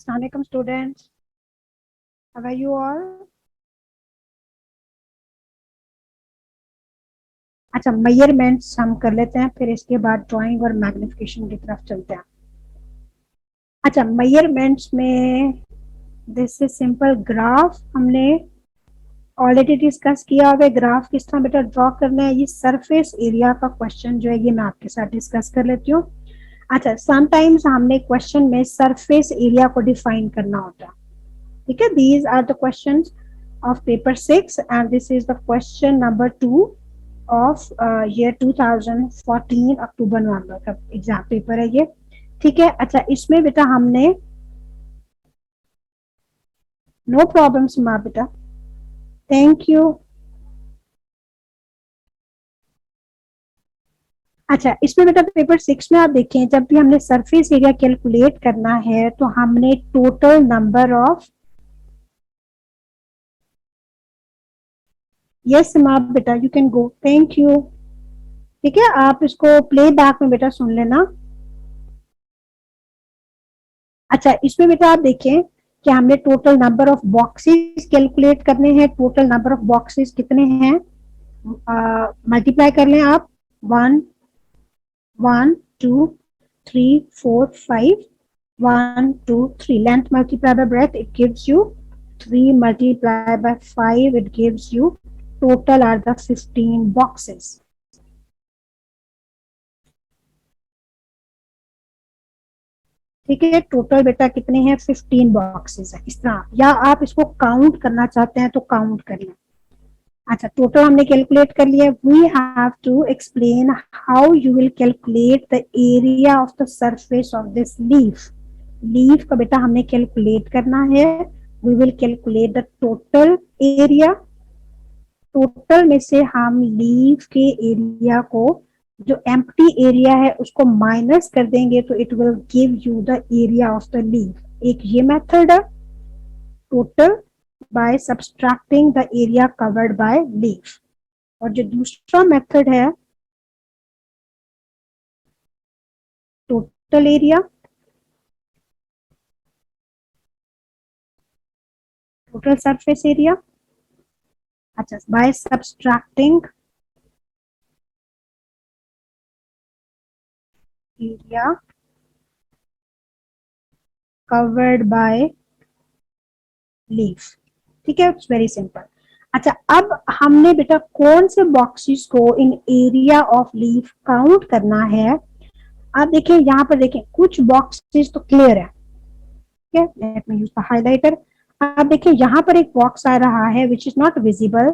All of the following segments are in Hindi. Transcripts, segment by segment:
Assalamu alaikum students. How are you all? अच्छा, मेजरमेंट्स हम कर लेते हैं, फिर इसके बाद ड्राइंग और मैग्निफिकेशन की तरफ चलते हैं। अच्छा, मेजरमेंट्स में दिस इज सिंपल ग्राफ हमने ऑलरेडी डिस्कस किया हुआ है। ग्राफ किस तरह बेटा ड्रॉ करना है, ये सरफेस एरिया का क्वेश्चन जो है ये मैं आपके साथ डिस्कस कर लेती हूँ। अच्छा, समटाइम्स हमने क्वेश्चन में सरफेस एरिया को डिफाइन करना होता है, ठीक है। These are the questions of paper 6 and this is the question number 2 of year 2014 अक्टूबर नवंबर का एग्जाम पेपर है ये, ठीक है। अच्छा, इसमें बेटा हमने नो प्रॉब्लम्स माँ बेटा, थैंक यू। अच्छा, इसमें बेटा पेपर 6 में आप देखें, जब भी हमने सरफेस एरिया कैलकुलेट करना है तो हमने टोटल नंबर ऑफ, यस माँ बेटा you can go, thank you, ठीक है। आप इसको प्ले बैक में बेटा सुन लेना। अच्छा, इसमें बेटा आप देखें कि हमने total number of boxes calculate करने हैं। टोटल नंबर ऑफ बॉक्सेस कितने हैं, मल्टीप्लाई कर लें आप, 1 1 2 3 4 5, 1 2 3, length multiply by breadth it gives you 3 multiply by 5 it gives you, total are the 15 boxes, ठीक है। टोटल बेटा कितने हैं, 15 बॉक्सेस है, इस तरह। या आप इसको काउंट करना चाहते हैं तो काउंट कर लें। अच्छा, टोटल हमने कैलकुलेट कर लिया। We have to explain how you will calculate the area of the surface of this leaf. Leaf का बेटा हमने कैलकुलेट करना है। We will calculate the total area. Total में से हम लीफ के एरिया को, जो एम्प्टी एरिया है उसको माइनस कर देंगे तो it will give you the area of the leaf. एक ये मेथड है, total by subtracting the area covered by leaf। और जो दूसरा मेथड है total area, total surface area, अच्छा, by subtracting area covered by leaf, ठीक है। It's very simple. अच्छा, अब हमने बेटा कौन से बॉक्सेस को इन एरिया ऑफ लीफ काउंट करना है। आप देखें यहाँ पर, देखें कुछ बॉक्सेस तो क्लियर है, ठीक है। Let me use the highlighter. आप देखिए यहाँ पर एक बॉक्स आ रहा है विच इज नॉट विजिबल,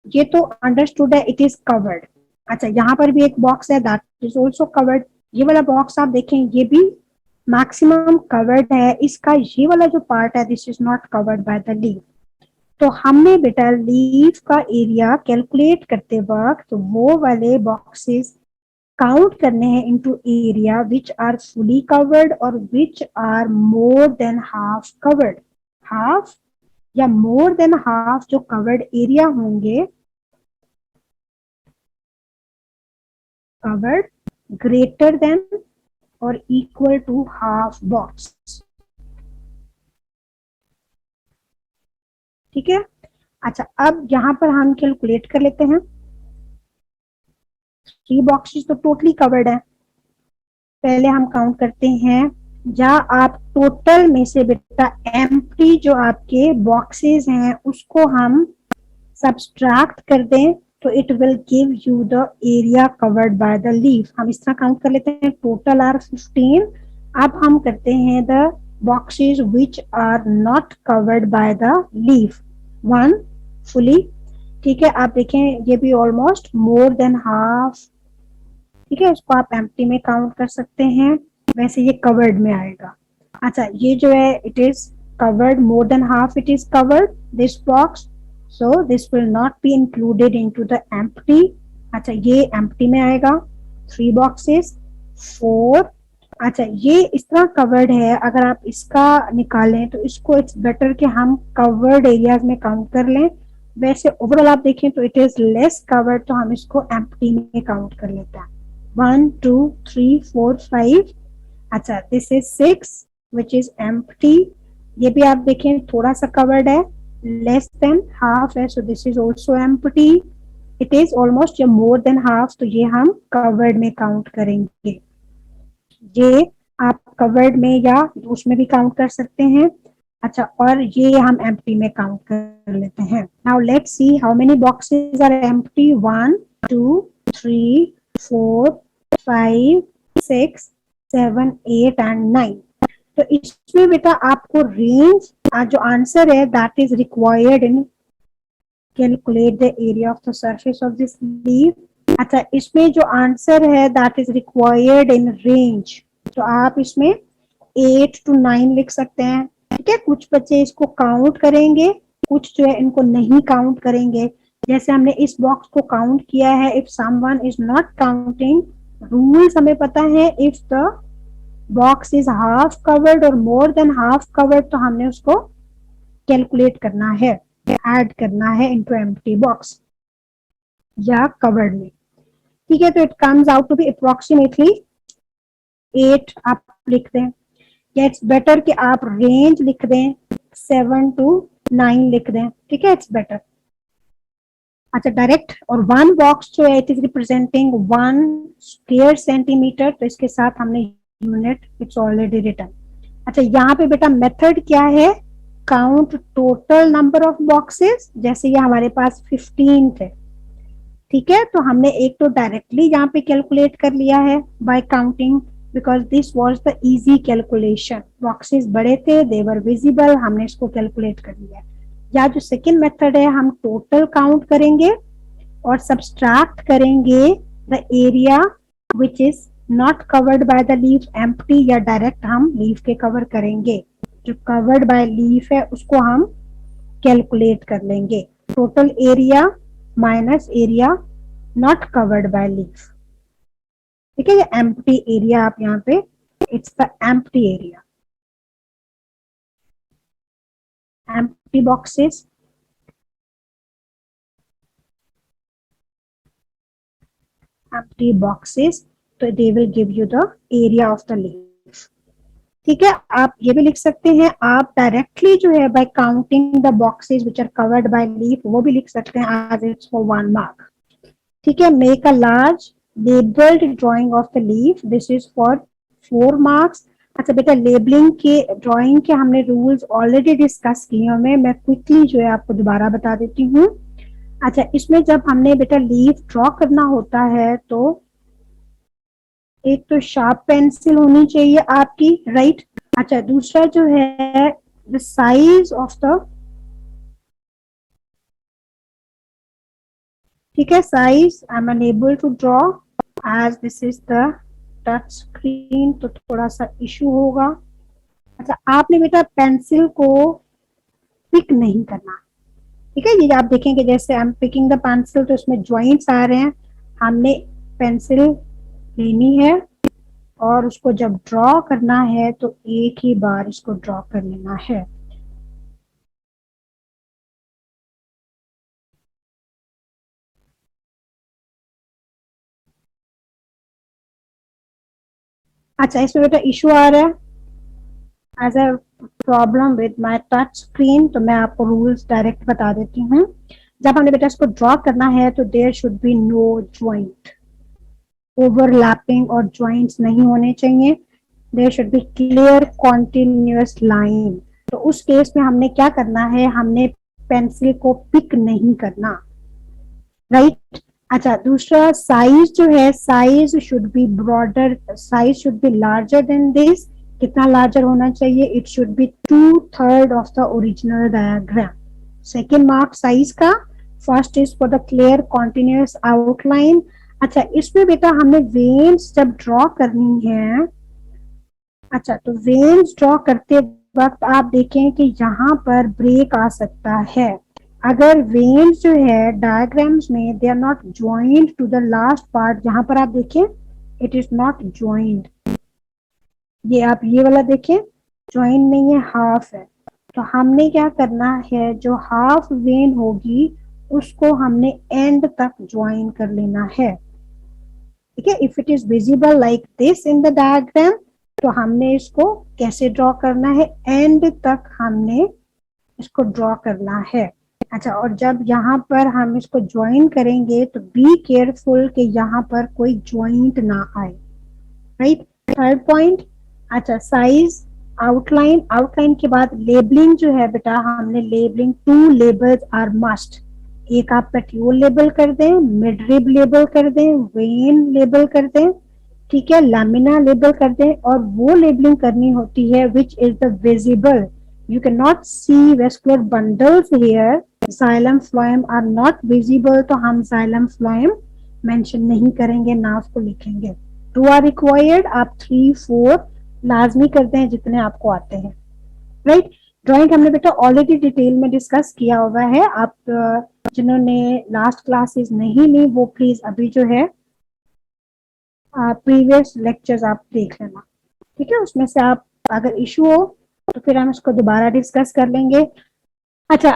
ये तो अंडरस्टूड है, इट इज कवर्ड। अच्छा, यहाँ पर भी एक बॉक्स है दैट इज ऑल्सो कवर्ड। ये वाला बॉक्स आप देखें ये भी मैक्सिमम कवर्ड है, इसका ये वाला जो पार्ट है this is not covered by the leaf. तो हमने बेटा लीफ का एरिया कैलकुलेट करते वक्त वो वाले बॉक्सेस काउंट करने हैं into area which are fully covered और which are more than half covered. Half या मोर देन हाफ जो कवर्ड एरिया होंगे, कवर्ड ग्रेटर देन और इक्वल टू हाफ बॉक्स, ठीक है। अच्छा, अब यहां पर हम कैलकुलेट कर लेते हैं। 3 बॉक्सेस तो टोटली कवर्ड है, पहले हम काउंट करते हैं। या आप टोटल में से बेटा एम्प्टी जो आपके बॉक्सेस हैं उसको हम सब्सट्रैक्ट कर दें तो it will give you the area covered by the leaf. हम इस तरह काउंट कर लेते हैं, टोटल आर 15। अब हम करते हैं the boxes which are not covered by the leaf, 1 fully, ठीक है। आप देखें ये भी ऑलमोस्ट मोर देन हाफ, ठीक है। इसको आप एम्प्टी में काउंट कर सकते हैं, वैसे ये कवर्ड में आएगा। अच्छा, ये जो है it is covered more than half, it is covered this box, so this will not be included into the empty। अच्छा, ये empty में आएगा, 3 boxes 4। अच्छा, ये इस तरह कवर्ड है, अगर आप इसका निकालें तो इसको इट्स बेटर कि हम कवर्ड एरियाज में काउंट कर लें। वैसे ओवरऑल आप देखें तो इट इज लेस कवर्ड, तो हम इसको एम्प्टी में काउंट कर लेते हैं, 1 2 3 4 5। अच्छा, this is 6 which is empty, ये भी आप देखें थोड़ा सा कवर्ड है, लेस देन हाफ है, so this is also empty. It is almost या मोर देन हाफ, तो ये हम कवर्ड में काउंट करेंगे। ये आप कवर्ड में या उसमें भी काउंट कर सकते हैं। अच्छा, और ये हम एम्प्टी में काउंट कर लेते हैं। Now let's see how many boxes are empty. 1 2 3 4 5 6 7 8 and 9। तो इसमें बेटा आपको रेंज जो आंसर है that is required in calculate the area of the surface of this leaf. अच्छा, इसमें जो आंसर है that is required in range, तो आप इसमें 8 to 9 लिख सकते हैं। ठीक है, कुछ बच्चे इसको काउंट करेंगे, कुछ जो है इनको नहीं काउंट करेंगे। जैसे हमने इस बॉक्स को काउंट किया है, if someone is not counting, rules हमें पता है, if the box is half covered और मोर देन हाफ कवर्ड, तो हमने उसको कैलकुलेट करना है, ऐड करना है इनटू एम्प्टी बॉक्स या कवर्ड में। ठीक है, तो it comes out to be approximately 8 आप लिख दें, या इट्स बेटर कि आप रेंज लिख दें 7 to 9 लिख दें। ठीक है, इट्स बेटर। अच्छा, डायरेक्ट और वन बॉक्स जो है it is representing 1 square centimetre, तो इसके साथ हमने यूनिट इट्स ऑलरेडी रिटन। अच्छा, यहाँ पे बेटा मेथड क्या है, count total number of boxes. जैसे ये हमारे पास 15 थे, ठीक है, तो हमने एक तो डायरेक्टली यहाँ पे कैलकुलेट कर लिया है by counting, because this was the easy calculation. Boxes बड़े थे, दे वर विजिबल, हमने इसको कैलकुलेट कर लिया। या जो सेकेंड मेथड है, हम टोटल काउंट करेंगे और सब्सट्रैक्ट करेंगे the area which is not covered by the leaf empty, या डायरेक्ट हम लीफ के कवर करेंगे। जो कवर्ड बाय लीफ है उसको हम कैलकुलेट कर लेंगे। Total area minus area not covered by leaf. ठीक है, ये एम्प्टी एरिया आप यहाँ पे, it's the empty area, empty boxes. Empty boxes, तो they will give you the area of the leaf. ठीक है, आप ये भी लिख सकते हैं, आप डायरेक्टली जो है by counting the boxes which are covered by leaf, वो भी लिख सकते हैं एज इट्स फॉर 1 मार्क। ठीक है, make a large labelled drying of the leaf, this is for 4 marks. अच्छा बेटा, लेबलिंग के ड्राइंग के हमने रूल्स ऑलरेडी डिस्कस किए हैं, मैं क्विकली जो है आपको दोबारा बता देती हूँ। अच्छा, इसमें जब हमने बेटा लीफ ड्रॉ करना होता है तो एक तो शार्प पेंसिल होनी चाहिए आपकी, राइट। अच्छा, दूसरा जो है द साइज ऑफ द, ठीक है, size I am unable to draw as this is the touch screen, तो थोड़ा सा इशू होगा। अच्छा, आपने बेटा पेंसिल को पिक नहीं करना। ठीक है, ये आप देखेंगे जैसे I am picking the pencil, तो इसमें ज्वाइंट्स आ रहे हैं। हमने पेंसिल लेनी है और उसको जब ड्रॉ करना है तो एक ही बार इसको ड्रॉ कर लेना है। अच्छा, इसमें बेटा इशू आ रहा है as a problem with my touch screen, तो मैं आपको रूल्स डायरेक्ट बता देती हूँ। जब हमने बेटा इसको ड्रॉ करना है तो there should be no joint, overlapping और ज्वाइंट्स नहीं होने चाहिए। There should be clear continuous line. तो उस केस में हमने क्या करना है, हमने पेंसिल को पिक नहीं करना, राइट। अच्छा, दूसरा साइज जो है, size should be broader, size should be larger than this. कितना लार्जर होना चाहिए, it should be 2/3 of the original diagram. Second mark size का, first is for the clear continuous outline. अच्छा, इसमें बेटा हमने वेन्स जब ड्रॉ करनी है, अच्छा तो वेन्स ड्रॉ करते वक्त आप देखें कि यहाँ पर ब्रेक आ सकता है। अगर वेन्स जो है डायग्राम्स में they are not joint to the last part, जहां पर आप देखें इट इज नॉट ज्वाइंट, ये आप ये वाला देखें ज्वाइंट नहीं है, हाफ है। तो हमने क्या करना है, जो हाफ वेन होगी उसको हमने एंड तक ज्वाइन कर लेना है। ठीक है, if it is visible like this in the diagram, तो हमने इसको कैसे ड्रॉ करना है, एंड तक हमने इसको ड्रॉ करना है। अच्छा, और जब यहाँ पर हम इसको ज्वाइन करेंगे तो बी केयरफुल कि यहाँ पर कोई ज्वाइंट ना आए, राइट। थर्ड पॉइंट, अच्छा साइज, आउटलाइन, आउटलाइन के बाद लेबलिंग जो है बेटा, हमने labelling, two labels are must. एक आप पेट्यूल लेबल कर दें, मिडरिब लेबल कर दें, वेन लेबल कर दें, ठीक है, लामिना लेबल कर दें, और वो लेबलिंग करनी होती है which is the visible. You cannot see vascular bundles here. Xylem phloem are not visible, तो हम xylem phloem मेंशन नहीं करेंगे, ना उसको लिखेंगे। टू आर रिक्वायर्ड, आप 3-4 लाजमी करते हैं जितने आपको आते हैं, राइट। ड्राइंग हमने बेटा ऑलरेडी डिटेल में डिस्कस किया हुआ है। आप जिन्होंने लास्ट क्लासेस नहीं ली वो प्लीज अभी जो है प्रीवियस लेक्चर्स आप देख लेना, ठीक है। उसमें से आप अगर इशू हो तो फिर हम इसको दोबारा डिस्कस कर लेंगे। अच्छा,